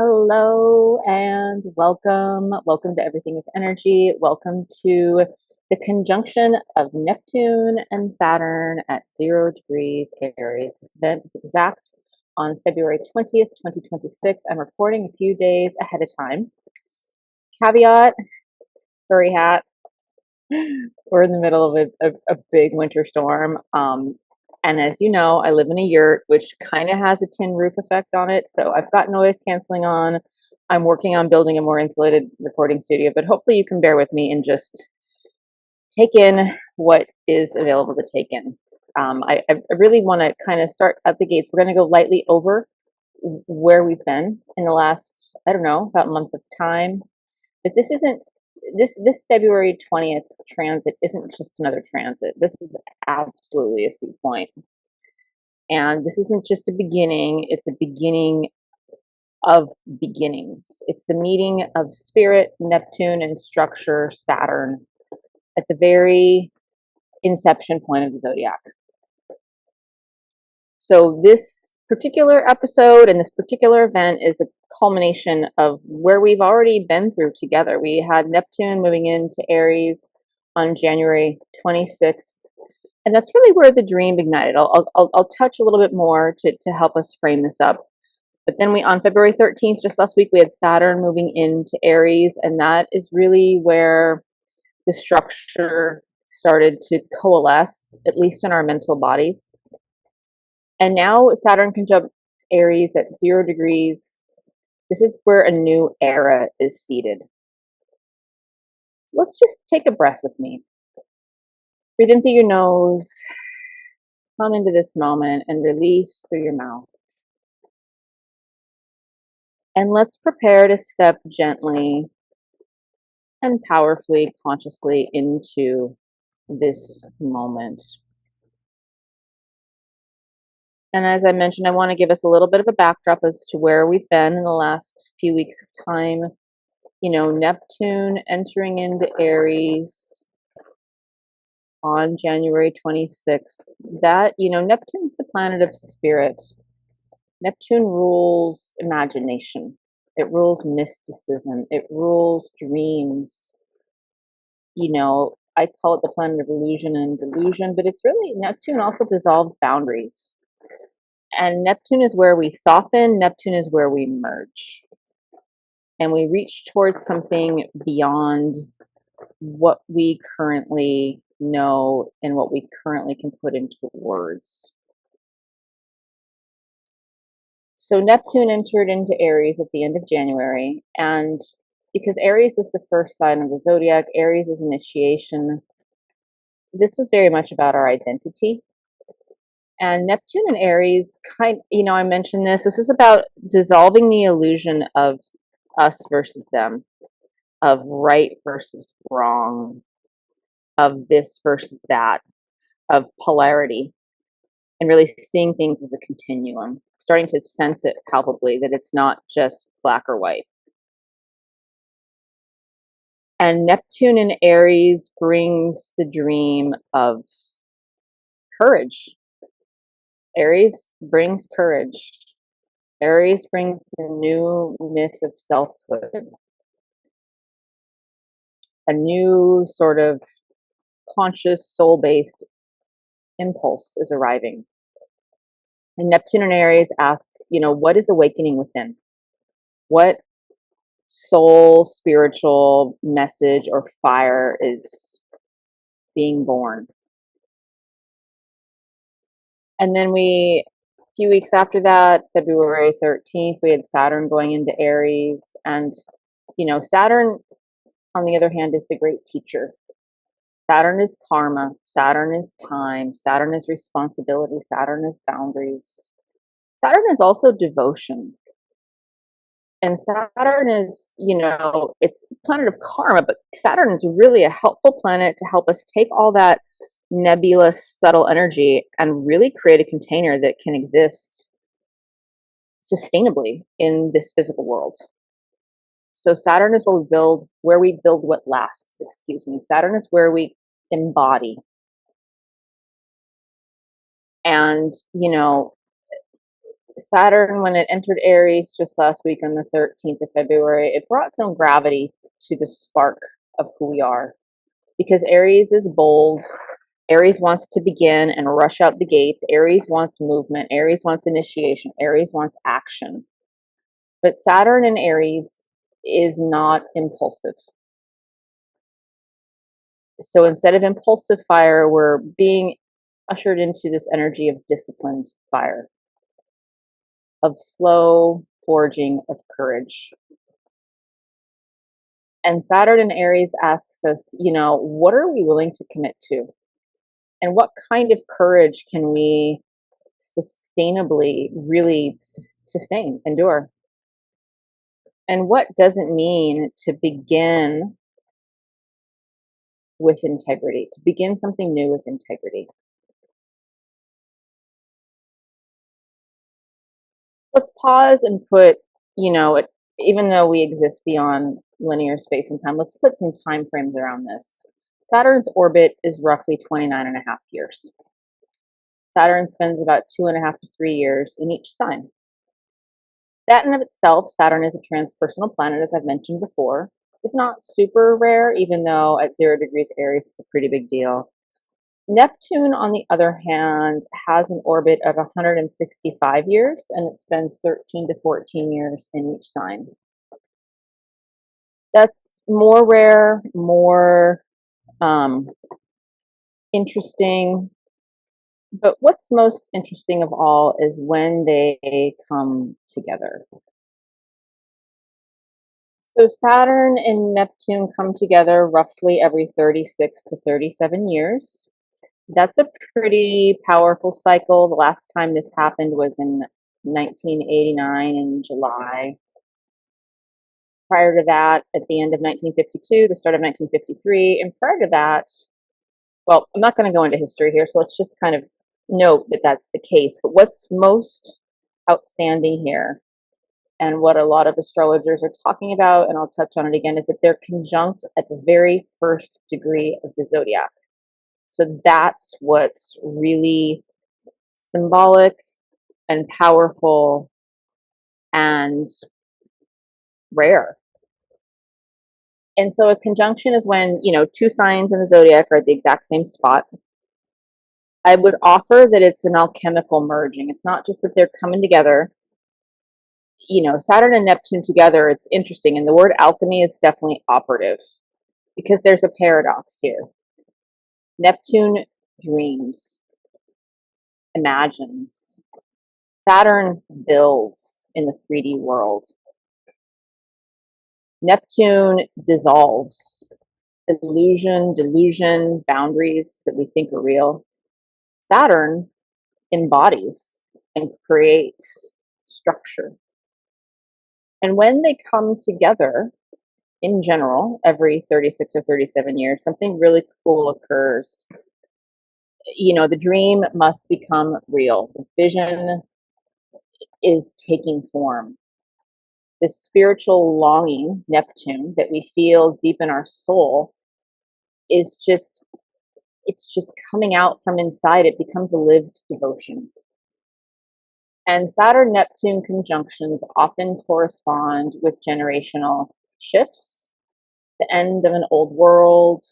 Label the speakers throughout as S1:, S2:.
S1: Hello and welcome. Welcome to Everything is Energy. Welcome to the conjunction of Neptune and Saturn at 0 degrees Aries. This event is exact on February 20th, 2026. I'm recording a few days ahead of time. Caveat, furry hat. We're in the middle of a big winter storm. And as you know, I live in a yurt, which kind of has a tin roof effect on it. So I've got noise canceling on. I'm working on building a more insulated recording studio, but hopefully you can bear with me and just take in what is available to take in. I really want to kind of start at the gates. We're going to go lightly over where we've been in the last, I don't know, about a month of time. But this February 20th transit isn't just another transit. This is absolutely a sea point. And this isn't just a beginning, it's a beginning of beginnings. It's the meeting of spirit, Neptune, and structure, Saturn, at the very inception point of the zodiac. So this particular episode and this particular event is a culmination of where we've already been through together. We had Neptune moving into Aries on January 26th, and that's really where the dream ignited. I'll touch a little bit more to help us frame this up. But then on February 13th, just last week, we had Saturn moving into Aries, and that is really where the structure started to coalesce, at least in our mental bodies. And now Saturn conjunct Aries at 0 degrees. This is where a new era is seated. So let's just take a breath with me. Breathe in through your nose, come into this moment, and release through your mouth. And let's prepare to step gently and powerfully, consciously into this moment. And as I mentioned, I want to give us a little bit of a backdrop as to where we've been in the last few weeks of time. You know, Neptune entering into Aries on January 26th. That, Neptune's the planet of spirit. Neptune rules imagination. It rules mysticism. It rules dreams. I call it the planet of illusion and delusion, but it's really, Neptune also dissolves boundaries. And Neptune is where we soften, Neptune is where we merge. And we reach towards something beyond what we currently know and what we currently can put into words. So Neptune entered into Aries at the end of January, and because Aries is the first sign of the zodiac, Aries is initiation. This was very much about our identity. And Neptune and Aries, I mentioned this. This is about dissolving the illusion of us versus them, of right versus wrong, of this versus that, of polarity, and really seeing things as a continuum, starting to sense it palpably that it's not just black or white. And Neptune in Aries brings the dream of courage. Aries brings courage. Aries brings a new myth of selfhood, a new sort of conscious, soul-based impulse is arriving. And Neptune in Aries asks, what is awakening within? What soul, spiritual message or fire is being born? And then a few weeks after that, February 13th, we had Saturn going into Aries. And, Saturn, on the other hand, is the great teacher. Saturn is karma. Saturn is time. Saturn is responsibility. Saturn is boundaries. Saturn is also devotion. And Saturn is, it's the planet of karma, but Saturn is really a helpful planet to help us take all that nebulous, subtle energy and really create a container that can exist sustainably in this physical world. So Saturn is where we build what lasts, Saturn is where we embody. And, Saturn, when it entered Aries just last week on the 13th of February, it brought some gravity to the spark of who we are. Because Aries is bold, Aries wants to begin and rush out the gates. Aries wants movement. Aries wants initiation. Aries wants action. But Saturn in Aries is not impulsive. So instead of impulsive fire, we're being ushered into this energy of disciplined fire, of slow forging of courage. And Saturn in Aries asks us, what are we willing to commit to? And what kind of courage can we sustainably really sustain, endure? And what does it mean to begin with integrity, to begin something new with integrity? Let's pause and put, even though we exist beyond linear space and time, let's put some time frames around this. Saturn's orbit is roughly 29 and a half years. Saturn spends about 2.5 to 3 years in each sign. That in of itself, Saturn is a transpersonal planet, as I've mentioned before. It's not super rare, even though at 0 degrees Aries, it's a pretty big deal. Neptune, on the other hand, has an orbit of 165 years, and it spends 13 to 14 years in each sign. That's more rare, more interesting. But what's most interesting of all is when they come together. So Saturn and Neptune come together roughly every 36 to 37 years. That's a pretty powerful cycle. The last time this happened was in 1989 in July. Prior to that, at the end of 1952, the start of 1953, and prior to that, well, I'm not going to go into history here, so let's just kind of note that that's the case. But what's most outstanding here, and what a lot of astrologers are talking about, and I'll touch on it again, is that they're conjunct at the very first degree of the zodiac. So that's what's really symbolic and powerful and rare. And so a conjunction is when, two signs in the zodiac are at the exact same spot. I would offer that it's an alchemical merging. It's not just that they're coming together. Saturn and Neptune together, it's interesting. And the word alchemy is definitely operative because there's a paradox here. Neptune dreams, imagines. Saturn builds in the 3D world. Neptune dissolves illusion, delusion, boundaries that we think are real. Saturn embodies and creates structure. And when they come together, in general, every 36 or 37 years, something really cool occurs. The dream must become real. The vision is taking form. This spiritual longing, Neptune, that we feel deep in our soul is it's just coming out from inside. It becomes a lived devotion. And Saturn Neptune conjunctions often correspond with generational shifts, the end of an old world,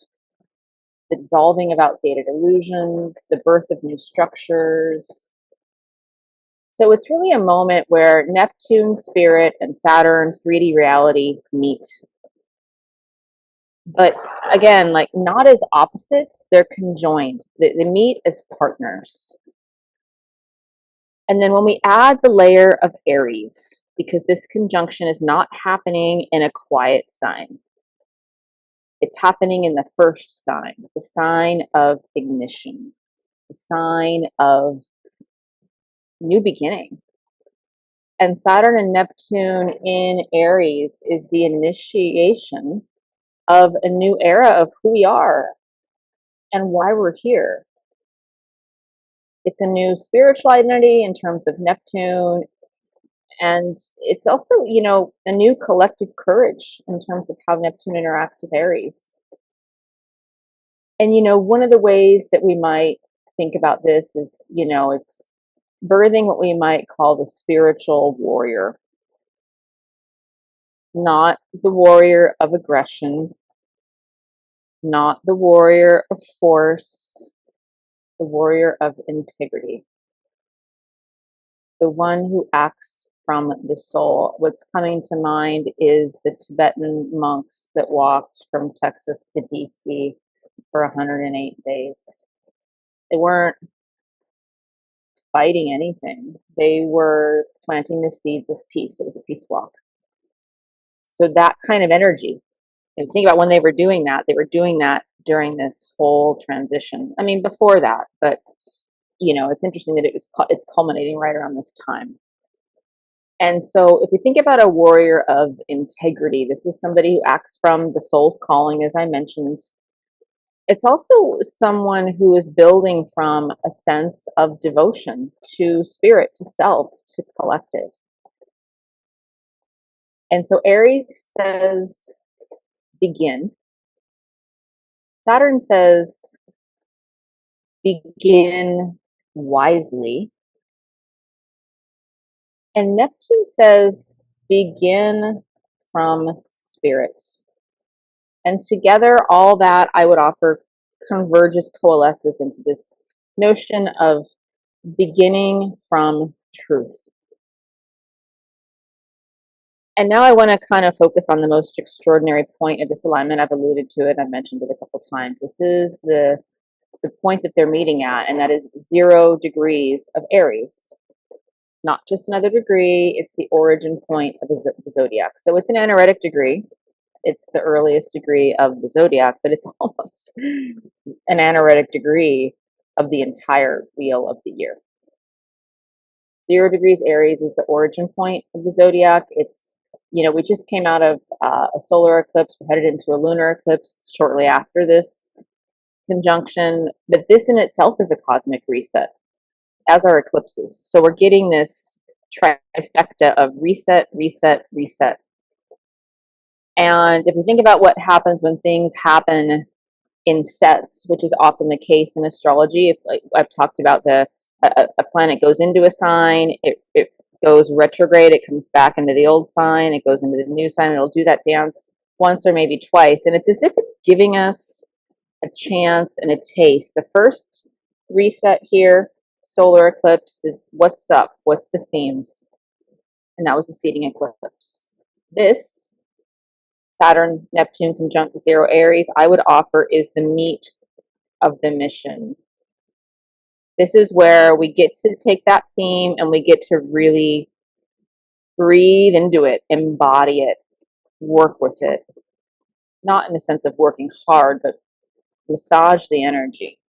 S1: the dissolving of outdated illusions, the birth of new structures. So it's really a moment where Neptune spirit and Saturn 3D reality meet. But again, like not as opposites, they're conjoined. They meet as partners. And then when we add the layer of Aries, because this conjunction is not happening in a quiet sign, it's happening in the first sign, the sign of ignition, the sign of new beginning. And Saturn and Neptune in Aries is the initiation of a new era of who we are and why we're here. It's a new spiritual identity in terms of Neptune. And it's also, a new collective courage in terms of how Neptune interacts with Aries. And, one of the ways that we might think about this is, it's birthing what we might call the spiritual warrior, not the warrior of aggression, not the warrior of force, the warrior of integrity, the one who acts from the soul. What's coming to mind is the Tibetan monks that walked from Texas to DC for 108 days. They weren't fighting anything, they were planting the seeds of peace. It was a peace walk. So, that kind of energy. And think about when they were doing that during this whole transition. I mean, before that, but it's interesting that it's culminating right around this time. And so, if we think about a warrior of integrity, this is somebody who acts from the soul's calling, as I mentioned. It's also someone who is building from a sense of devotion to spirit, to self, to collective. And so, Aries says begin. Saturn says begin wisely. And Neptune says begin from spirit. And together, all that I would offer converges, coalesces into this notion of beginning from truth. And now I want to kind of focus on the most extraordinary point of this alignment. I've alluded to it, I've mentioned it a couple times. This is the point that they're meeting at, and that is 0 degrees of Aries. Not just another degree, it's the origin point of the zodiac. So it's an anaretic degree. It's the earliest degree of the zodiac, but it's almost an anaretic degree of the entire wheel of the year. 0 degrees Aries is the origin point of the zodiac. We just came out of a solar eclipse. We're headed into a lunar eclipse shortly after this conjunction. But this in itself is a cosmic reset, as are eclipses. So we're getting this trifecta of reset, reset, reset. And if we think about what happens when things happen in sets, which is often the case in astrology, I've talked about a planet goes into a sign, it goes retrograde, it comes back into the old sign, it goes into the new sign, it'll do that dance once or maybe twice. And it's as if it's giving us a chance and a taste. The first reset here, solar eclipse, is what's up? What's the themes? And that was the seeding eclipse. This Saturn, Neptune conjunct 0 Aries, I would offer is the meat of the mission. This is where we get to take that theme and we get to really breathe into it, embody it, work with it. Not in the sense of working hard, but massage the energy.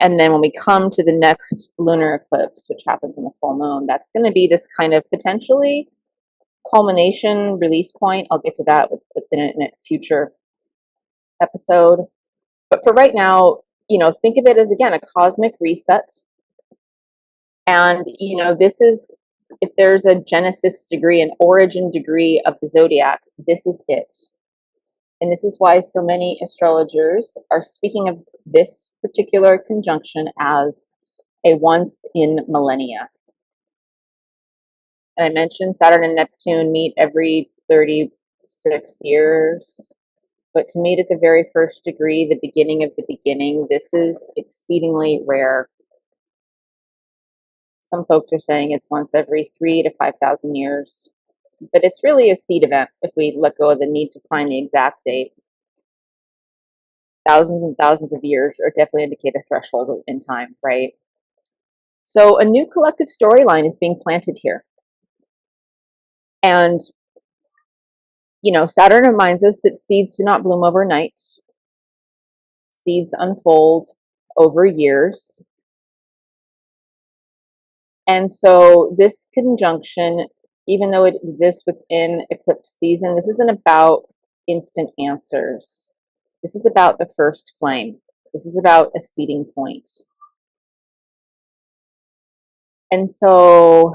S1: And then when we come to the next lunar eclipse, which happens in the full moon, that's going to be this kind of potentially culmination, release point. I'll get to that in a future episode. But for right now, think of it as, again, a cosmic reset. And, this is, if there's a Genesis degree, an origin degree of the zodiac, this is it. And this is why so many astrologers are speaking of this particular conjunction as a once in millennia. And I mentioned Saturn and Neptune meet every 36 years. But to meet at the very first degree, the beginning of the beginning, this is exceedingly rare. Some folks are saying it's once every 3,000 to 5,000 years. But it's really a seed event if we let go of the need to find the exact date. Thousands and thousands of years are definitely indicate a threshold in time, right? So a new collective storyline is being planted here. And, Saturn reminds us that seeds do not bloom overnight. Seeds unfold over years. And so this conjunction, even though it exists within eclipse season, this isn't about instant answers. This is about the first flame. This is about a seeding point. And so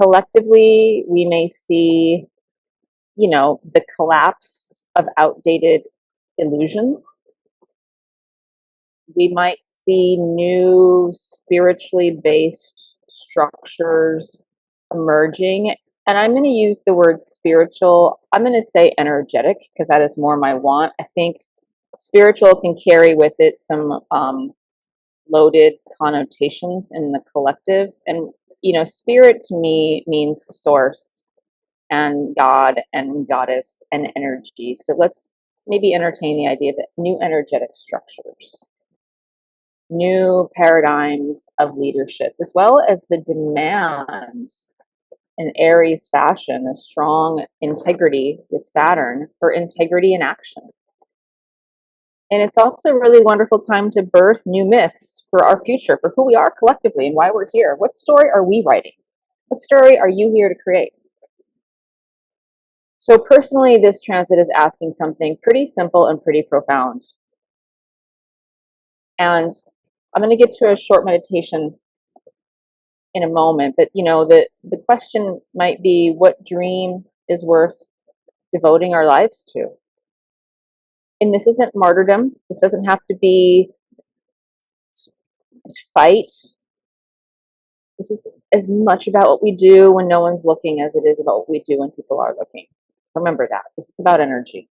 S1: collectively, we may see, the collapse of outdated illusions. We might see new spiritually based structures emerging. And I'm going to use the word spiritual. I'm going to say energetic because that is more my want. I think spiritual can carry with it some loaded connotations in the collective. And, spirit to me means source and God and goddess and energy. So let's maybe entertain the idea of new energetic structures, new paradigms of leadership, as well as the demand in Aries fashion, a strong integrity with Saturn for integrity in action. And it's also a really wonderful time to birth new myths for our future, for who we are collectively and why we're here. What story are we writing? What story are you here to create? So personally, this transit is asking something pretty simple and pretty profound. And I'm going to get to a short meditation in a moment, but the question might be, what dream is worth devoting our lives to? And this isn't martyrdom. This doesn't have to be fight. This is as much about what we do when no one's looking as it is about what we do when people are looking. Remember that. This is about energy.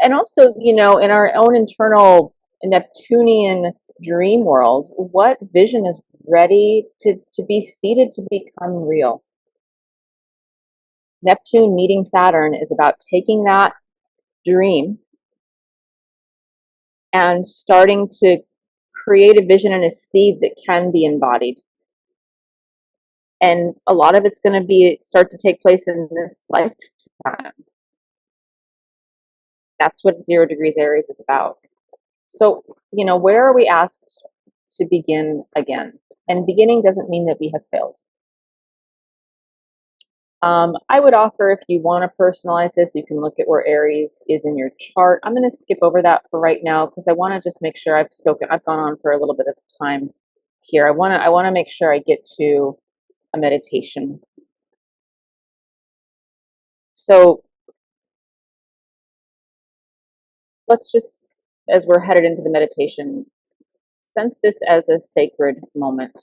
S1: And also, in our own internal Neptunian dream world, what vision is ready to be seeded to become real? Neptune meeting Saturn is about taking that dream and starting to create a vision and a seed that can be embodied. And a lot of it's going to be start to take place in this lifetime. That's what 0 degrees Aries is about. So, where are we asked to begin again? And beginning doesn't mean that we have failed. I would offer, if you want to personalize this, you can look at where Aries is in your chart. I'm going to skip over that for right now because I want to just make sure I've gone on for a little bit of time here. I want to make sure I get to a meditation. So let's just, as we're headed into the meditation, sense this as a sacred moment.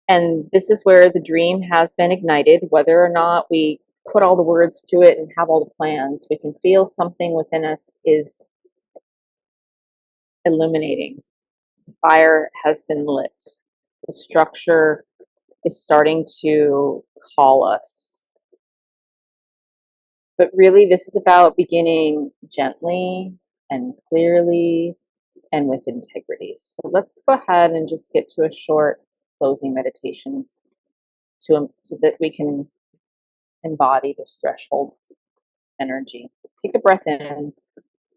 S1: And this is where the dream has been ignited, whether or not we put all the words to it and have all the plans. We can feel something within us is illuminating. The fire has been lit. The structure is starting to call us. But really, this is about beginning gently and clearly and with integrity. So let's go ahead and just get to a short closing meditation so that we can embody this threshold energy. Take a breath in,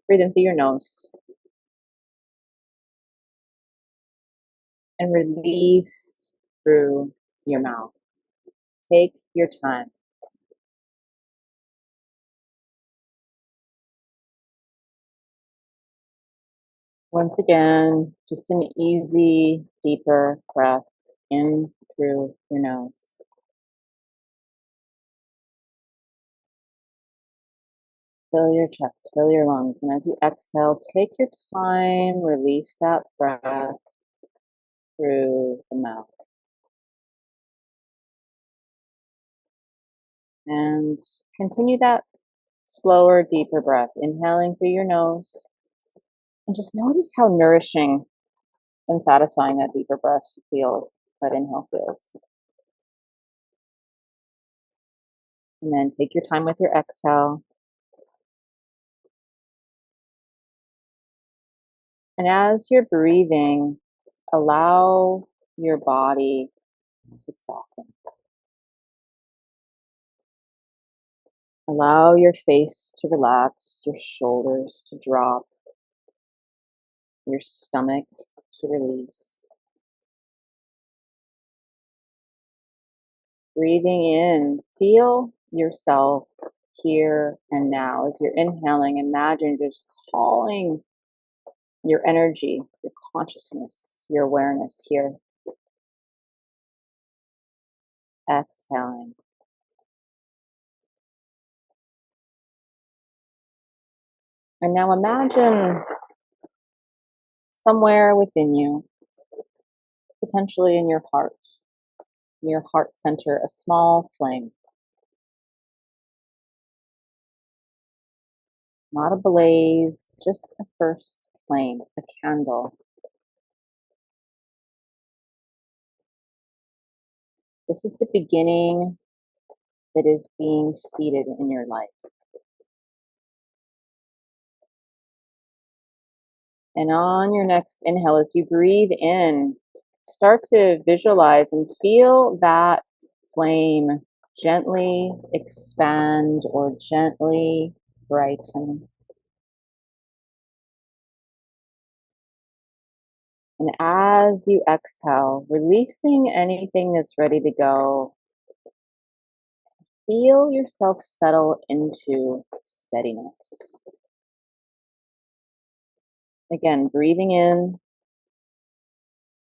S1: breathe in through your nose, and release through your mouth. Take your time. Once again, just an easy, deeper breath in through your nose. Fill your chest, fill your lungs, and as you exhale, take your time, release that breath through the mouth. And continue that slower, deeper breath, inhaling through your nose. And just notice how nourishing and satisfying that deeper breath feels, that inhale feels. And then take your time with your exhale. And as you're breathing, allow your body to soften. Allow your face to relax, your shoulders to drop, your stomach to release. Breathing in, feel yourself here and now. As you're inhaling, imagine just calling your energy, your consciousness, your awareness here. Exhaling. And now imagine somewhere within you, potentially in your heart center, a small flame, not a blaze, just a first flame, a candle. This is the beginning that is being seeded in your life. And on your next inhale, as you breathe in, start to visualize and feel that flame gently expand or gently brighten. And as you exhale, releasing anything that's ready to go, feel yourself settle into steadiness. Again, breathing in,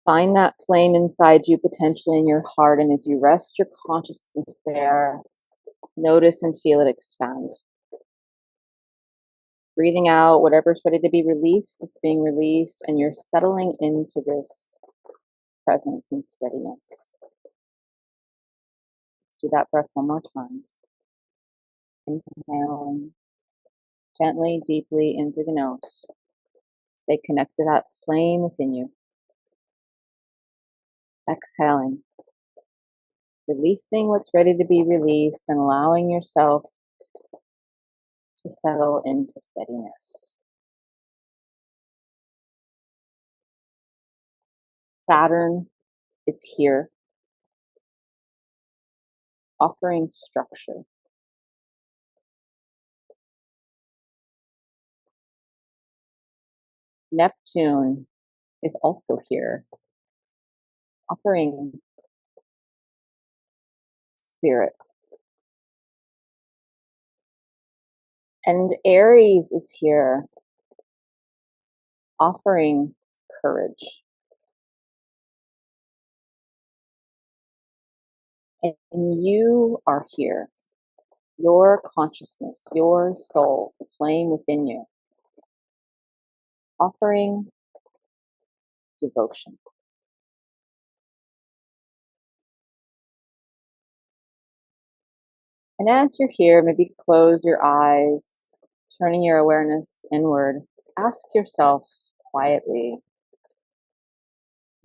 S1: find that flame inside you, potentially in your heart, and as you rest your consciousness there, notice and feel it expand. Breathing out, whatever's ready to be released is being released, and you're settling into this presence and steadiness. Let's do that breath one more time. Inhaling gently, deeply in through the nose. Stay connected to that flame within you. Exhaling, releasing what's ready to be released and allowing yourself to settle into steadiness. Saturn is here, offering structure. Neptune is also here, offering spirit. And Aries is here, offering courage. And you are here, your consciousness, your soul, the flame within you, offering devotion. And as you're here, maybe close your eyes, turning your awareness inward. Ask yourself quietly,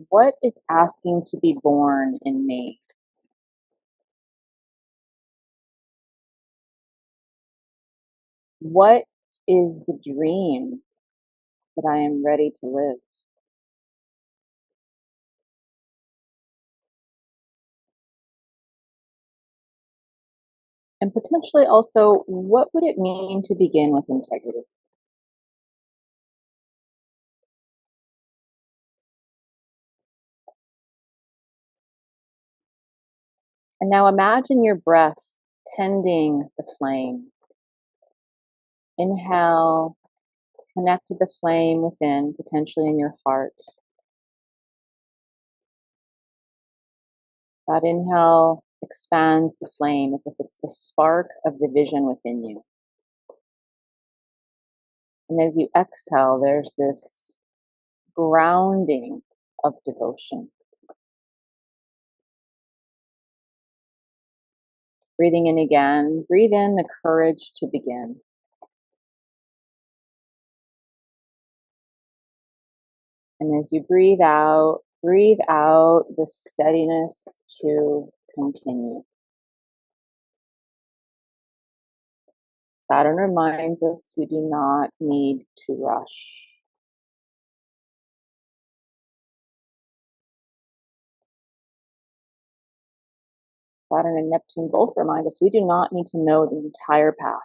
S1: what is asking to be born in me? What is the dream that I am ready to live? And potentially also, what would it mean to begin with integrity? And now imagine your breath tending the flame. Inhale, connect to the flame within, potentially in your heart. That inhale expands the flame as if it's the spark of the vision within you. And as you exhale, there's this grounding of devotion. Breathing in again, breathe in the courage to begin. And as you breathe out the steadiness to continue. Saturn reminds us we do not need to rush. Saturn and Neptune both remind us we do not need to know the entire path.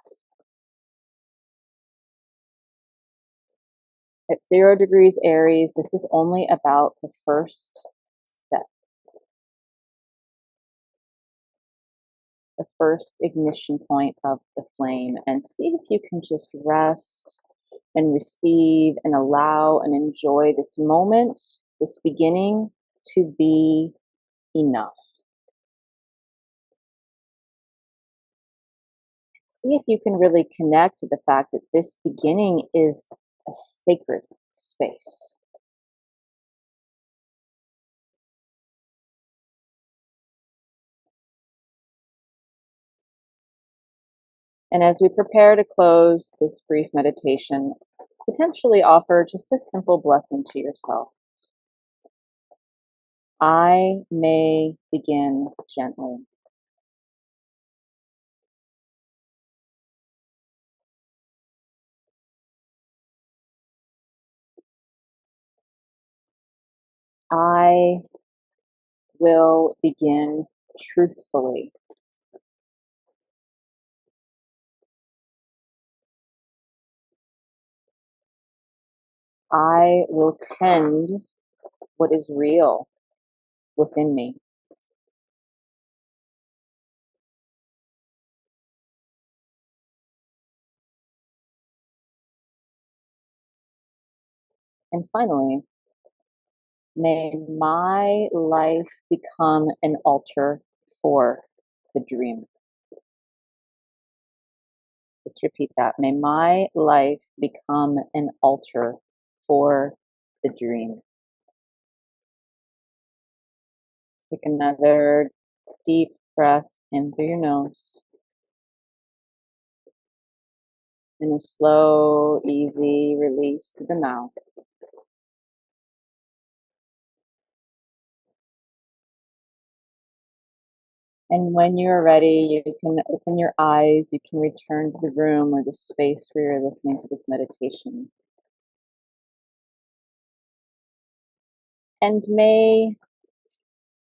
S1: At 0 degrees Aries, this is only about the first step, the first ignition point of the flame. And see if you can just rest and receive and allow and enjoy this moment, this beginning to be enough. see if you can really connect to the fact that this beginning is a sacred space. And as we prepare to close this brief meditation, potentially offer just a simple blessing to yourself. I may begin gently. I will begin truthfully. I will tend what is real within me. And finally, may my life become an altar for the dream. Let's repeat that. May my life become an altar for the dream. Take another deep breath in through your nose and a slow, easy release through the mouth. And when you're ready, you can open your eyes. You can return to the room or the space where you're listening to this meditation. And may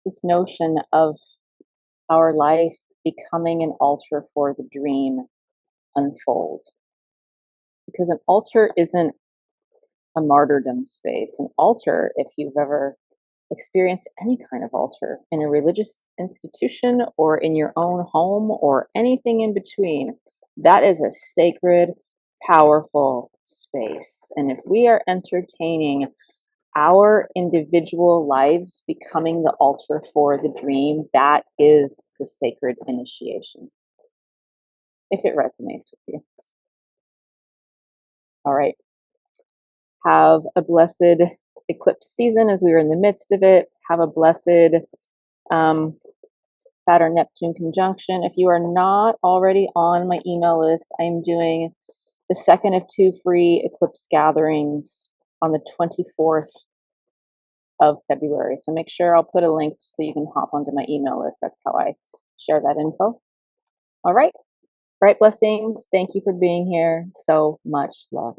S1: this notion of our life becoming an altar for the dream unfold. Because an altar isn't a martyrdom space. An altar, if you've ever experienced any kind of altar in a religious institution or in your own home or anything in between, that is a sacred, powerful space. And if we are entertaining our individual lives becoming the altar for the dream, that is the sacred initiation, if it resonates with you. All right. Have a blessed eclipse season as we are in the midst of it. Have a blessed um, Saturn Neptune conjunction. If you are not already on my email list, I'm doing the second of two free eclipse gatherings on the 24th of February. So make sure I'll put a link so you can hop onto my email list. That's how I share that info. All right. Bright blessings. Thank you for being here. So much love.